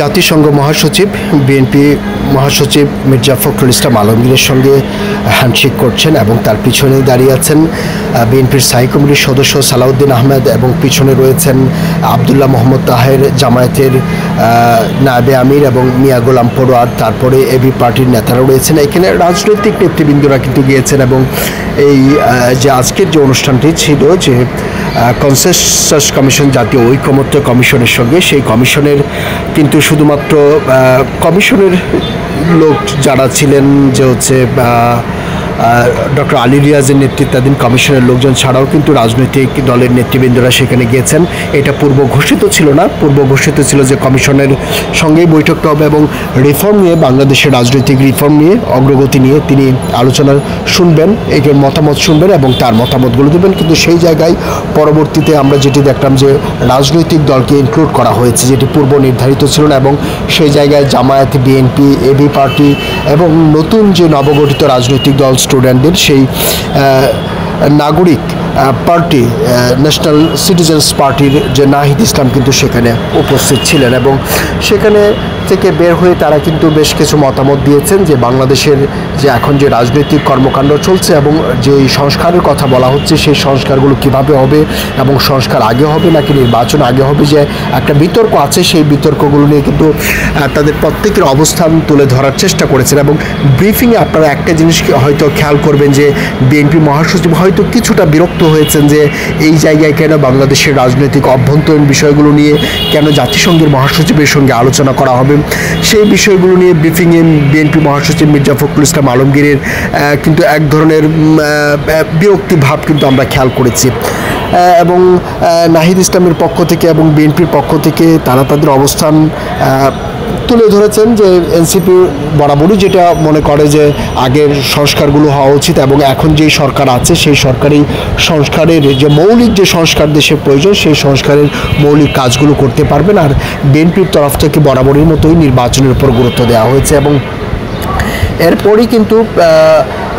জাতিসংঘ মহাসচিব বিএনপি মহাসচিব মির্জা ফখরুল ইসলাম আলমগীরের সঙ্গে হ্যান্ডশেক করছেন এবং তার পিছনে দাঁড়িয়ে আছেন বিএনপির স্থায়ী কমিটির সদস্য সালাউদ্দিন আহমেদ এবং পিছনে রয়েছেন আবদুল্লাহ মোহাম্মদ তাহের, জামায়াতের নায়েবে আমির এবং মিয়া গোলাম পরোয়ার, তারপরে এবি পার্টির নেতারা রয়েছেন। এখানে রাজনৈতিক নেতৃবৃন্দরা কিন্তু গিয়েছেন এবং এই যে আজকের যে অনুষ্ঠানটি ছিল যে কনসেনসাস কমিশন, জাতীয় ঐকমত্য কমিশনের সঙ্গে, সেই কমিশনের কিন্তু শুধুমাত্র কমিশনের লোক যারা ছিলেন যে হচ্ছে ডক্টর আলী রিয়াজের নেতৃত্বাধীন কমিশনের লোকজন ছাড়াও কিন্তু রাজনৈতিক দলের নেতৃবৃন্দরা সেখানে গিয়েছেন। এটা পূর্ব ঘোষিত ছিল না, পূর্ব ঘোষিত ছিল যে কমিশনের সঙ্গেই বৈঠকটা হবে এবং রিফর্ম নিয়ে, বাংলাদেশের রাজনৈতিক রিফর্ম নিয়ে, অগ্রগতি নিয়ে তিনি আলোচনা শুনবেন, এর মতামত শুনবেন এবং তার মতামতগুলো দেবেন। কিন্তু সেই জায়গায় পরবর্তীতে আমরা যেটি দেখলাম যে রাজনৈতিক দলকে ইনক্লুড করা হয়েছে, যেটি পূর্ব নির্ধারিত ছিল না, এবং সেই জায়গায় জামায়াত, বিএনপি, এবি পার্টি এবং নতুন যে নবগঠিত রাজনৈতিক দল স্টুডেন্টদের সেই নাগরিক পার্টি, ন্যাশনাল সিটিজেন্স পার্টির যে নাহিদ ইসলাম কিন্তু সেখানে উপস্থিত ছিলেন এবং সেখানে থেকে বের হয়ে তারা কিন্তু বেশ কিছু মতামত দিয়েছেন যে বাংলাদেশের যে এখন যে রাজনৈতিক কর্মকাণ্ড চলছে এবং যে সংস্কারের কথা বলা হচ্ছে, সেই সংস্কারগুলো কিভাবে হবে এবং সংস্কার আগে হবে নাকি নির্বাচন আগে হবে, যে একটা বিতর্ক আছে, সেই বিতর্কগুলো নিয়ে কিন্তু তাদের প্রত্যেকের অবস্থান তুলে ধরার চেষ্টা করেছেন। এবং ব্রিফিংয়ে আপনারা একটা জিনিস হয়তো খেয়াল করবেন যে বিএনপি মহাসচিব হয়তো কিছুটা বিরক্ত হয়েছেন যে এই জায়গায় কেন বাংলাদেশের রাজনৈতিক অভ্যন্তরীণ বিষয়গুলো নিয়ে কেন জাতিসংঘের মহাসচিবের সঙ্গে আলোচনা করা হবে, সেই বিষয়গুলো নিয়ে ব্রিফিংয়ে বিএনপি মহাসচিব মির্জা ফখরুল ইসলাম আলমগীরের কিন্তু এক ধরনের বিরক্তি ভাব কিন্তু আমরা খেয়াল করেছি। এবং নাহিদ ইসলামের পক্ষ থেকে এবং বিএনপির পক্ষ থেকে তারা তাদের অবস্থান তুলে ধরেছেন যে এনসিপি বরাবরই যেটা মনে করে যে আগের সংস্কারগুলো হওয়া উচিত এবং এখন যেই সরকার আছে সেই সরকারি সংস্কারের যে মৌলিক যে সংস্কার দেশের প্রয়োজন, সেই সংস্কারের মৌলিক কাজগুলো করতে পারবেন। আর বিএনপির তরফ থেকে বরাবরের মতোই নির্বাচনের উপর গুরুত্ব দেওয়া হয়েছে এবং এরপরই কিন্তু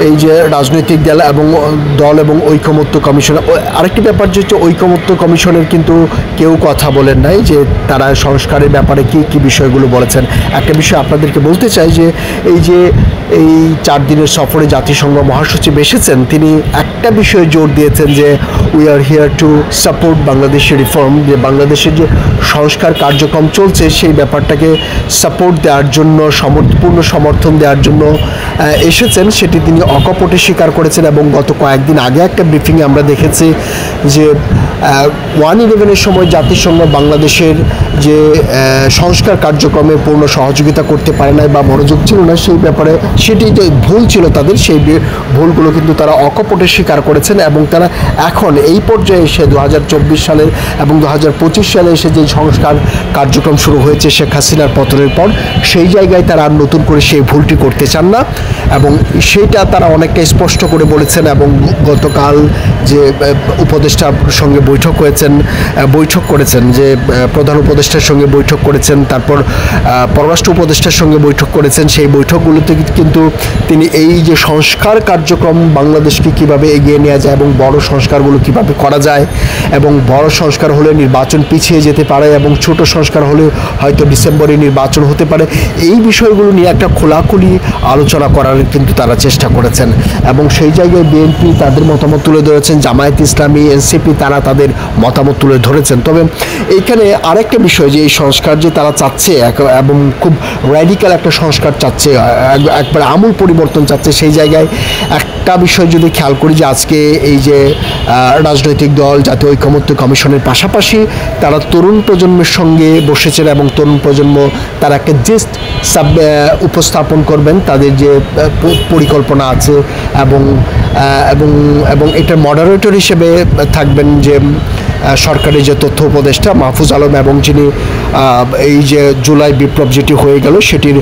এই যে রাজনৈতিক দল এবং ঐকমত্য কমিশন, আরেকটি ব্যাপার যে হচ্ছে ঐকমত্য কমিশনের কিন্তু কেউ কথা বলেন নাই যে তারা সংস্কারের ব্যাপারে কী কী বিষয়গুলো বলেছেন। একটা বিষয় আপনাদেরকে বলতে চাই যে এই 4 দিনের সফরে জাতিসংঘ মহাসচিব এসেছেন, তিনি একটা বিষয়ে জোর দিয়েছেন যে we are here to support বাংলাদেশের রিফর্ম, যে বাংলাদেশের যে সংস্কার কার্যক্রম চলছে সেই ব্যাপারটাকে সাপোর্ট দেওয়ার জন্য, পূর্ণ সমর্থন দেওয়ার জন্য এসেছেন, সেটি তিনি অকপটে স্বীকার করেছেন। এবং গত কয়েকদিন আগে একটা ব্রিফিংয়ে আমরা দেখেছি যে 1/11-এর সময় জাতিসংঘ বাংলাদেশের যে সংস্কার কার্যক্রমে পূর্ণ সহযোগিতা করতে পারে নাই বা মনোযোগ ছিল না, সেই ব্যাপারে সেটি যে ভুল ছিল তাদের, সেই ভুলগুলো কিন্তু তারা অকপটে স্বীকার করেছেন এবং তারা এখন এই পর্যায়ে এসে 2024 সালের এবং 2025 সালে এসে যে সংস্কার কার্যক্রম শুরু হয়েছে শেখ হাসিনার পতনের পর, সেই জায়গায় তারা আর নতুন করে সেই ভুলটি করতে চান না এবং সেইটা তারা অনেকটা স্পষ্ট করে বলেছেন। এবং গতকাল যে উপদেষ্টার সঙ্গে বৈঠক করেছেন যে প্রধান উপদেষ্টার সঙ্গে বৈঠক করেছেন, তারপর পররাষ্ট্র উপদেষ্টার সঙ্গে বৈঠক করেছেন, সেই বৈঠকগুলোতে কিন্তু তিনি এই যে সংস্কার কার্যক্রম বাংলাদেশকে কিভাবে এগিয়ে নেওয়া যায় এবং বড় সংস্কারগুলো কিভাবে করা যায় এবং বড় সংস্কার হলে নির্বাচন পিছিয়ে যেতে পারে এবং ছোট সংস্কার হলে হয়তো ডিসেম্বরে নির্বাচন হতে পারে, এই বিষয়গুলো নিয়ে একটা খোলাখুলি আলোচনা করার কিন্তু তারা চেষ্টা করেছেন। এবং সেই জায়গায় বিএনপি তাদের মতামত তুলে ধরেছেন, জামায়াত ইসলামী, এনসিপি তারা তাদের মতামত তুলে ধরেছেন। তবে এইখানে আরেকটা বিষয় যে এই সংস্কার যে তারা চাচ্ছে এবং খুব র্যাডিক্যাল একটা সংস্কার চাচ্ছে, একবার আমূল পরিবর্তন চাচ্ছে, সেই জায়গায় একটা বিষয় যদি খেয়াল করি যে আজকে এই যে রাজনৈতিক দল জাতীয় ঐকমত্য কমিশনের পাশাপাশি তারা তরুণ প্রজন্মের সঙ্গে বসেছেন এবং তরুণ প্রজন্ম তারা একটা জেস্ট উপস্থাপন করবেন তাদের যে পরিকল্পনা আছে এবং এবং এবং এটার মডারেটর হিসেবে থাকবেন যে সরকারের যে তথ্য উপদেষ্টা মাহফুজ আলম এবং যিনি এই যে জুলাই বিপ্লব যেটি হয়ে গেল সেটির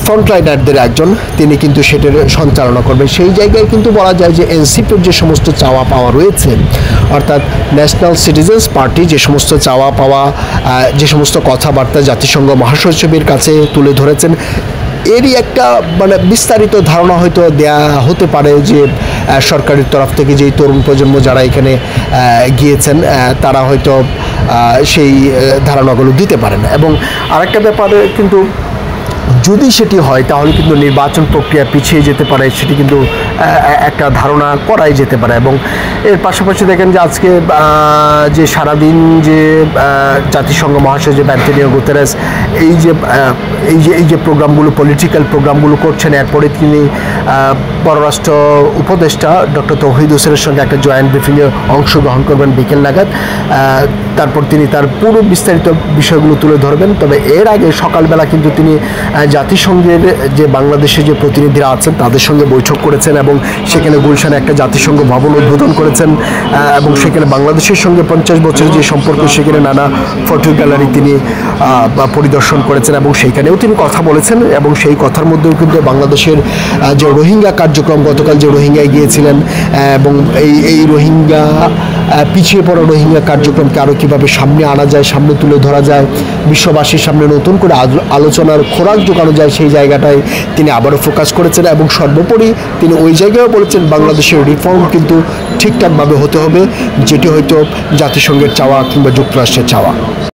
ফ্রন্টলাইনারদের একজন, তিনি কিন্তু সেটার সঞ্চালনা করবেন। সেই জায়গায় কিন্তু বলা যায় যে এনসিপির যে সমস্ত চাওয়া পাওয়া রয়েছে, অর্থাৎ ন্যাশনাল সিটিজেন্স পার্টি যে সমস্ত চাওয়া পাওয়া, যে সমস্ত কথাবার্তা জাতিসংঘ মহাসচিবের কাছে তুলে ধরেছেন, এরই একটা মানে বিস্তারিত ধারণা হয়তো দেয়া হতে পারে যে সরকারের তরফ থেকে যেই তরুণ প্রজন্ম যারা এখানে গিয়েছেন তারা হয়তো সেই ধারণাগুলো দিতে পারেন। এবং আরেকটা ব্যাপার কিন্তু যদি সেটি হয় তাহলে কিন্তু নির্বাচন প্রক্রিয়া পিছিয়ে যেতে পারে, সেটি কিন্তু একটা ধারণা করাই যেতে পারে। এবং এর পাশাপাশি দেখেন যে আজকে যে সারাদিন যে জাতিসংঘ মহাসচিব অ্যান্টোনিও গুতেরেস এই যে প্রোগ্রামগুলো, পলিটিক্যাল প্রোগ্রামগুলো করছেন, এরপরে তিনি পররাষ্ট্র উপদেষ্টা ডক্টর তৌহিদ হোসেনের সঙ্গে একটা জয়েন্ট ব্রিফিংয়ে অংশগ্রহণ করবেন বিকেল নাগাদ। তারপর তিনি তার পুরো বিস্তারিত বিষয়গুলো তুলে ধরবেন। তবে এর আগে সকালবেলা কিন্তু তিনি জাতিসংঘের যে বাংলাদেশে যে প্রতিনিধিরা আছেন তাদের সঙ্গে বৈঠক করেছেন এবং সেখানে গুলশানে একটা জাতিসংঘ ভবন উদ্বোধন করেছেন এবং সেখানে বাংলাদেশের সঙ্গে 50 বছরের যে সম্পর্ক সেখানে নানা ফটো গ্যালারি তিনি পরিদর্শন করেছেন এবং সেইখানেও তিনি কথা বলেছেন। এবং সেই কথার মধ্যেও কিন্তু বাংলাদেশের যে রোহিঙ্গা কার্যক্রম, গতকাল যে রোহিঙ্গায় গিয়েছিলেন এবং এই রোহিঙ্গা পিছিয়ে পড়া রোহিঙ্গা কার্যক্রমকে আরও কীভাবে সামনে আনা যায়, সামনে তুলে ধরা যায়, বিশ্ববাসীর সামনে নতুন করে আলোচনার খোরাক জোগানো যায়, সেই জায়গাটায় তিনি আবারও ফোকাস করেছেন। এবং সর্বোপরি তিনি ওই জায়গায়ও বলেছেন বাংলাদেশের রিফর্ম কিন্তু ঠিকঠাকভাবে হতে হবে, যেটি হয়তো জাতিসংঘের চাওয়া কিংবা যুক্তরাষ্ট্রের চাওয়া।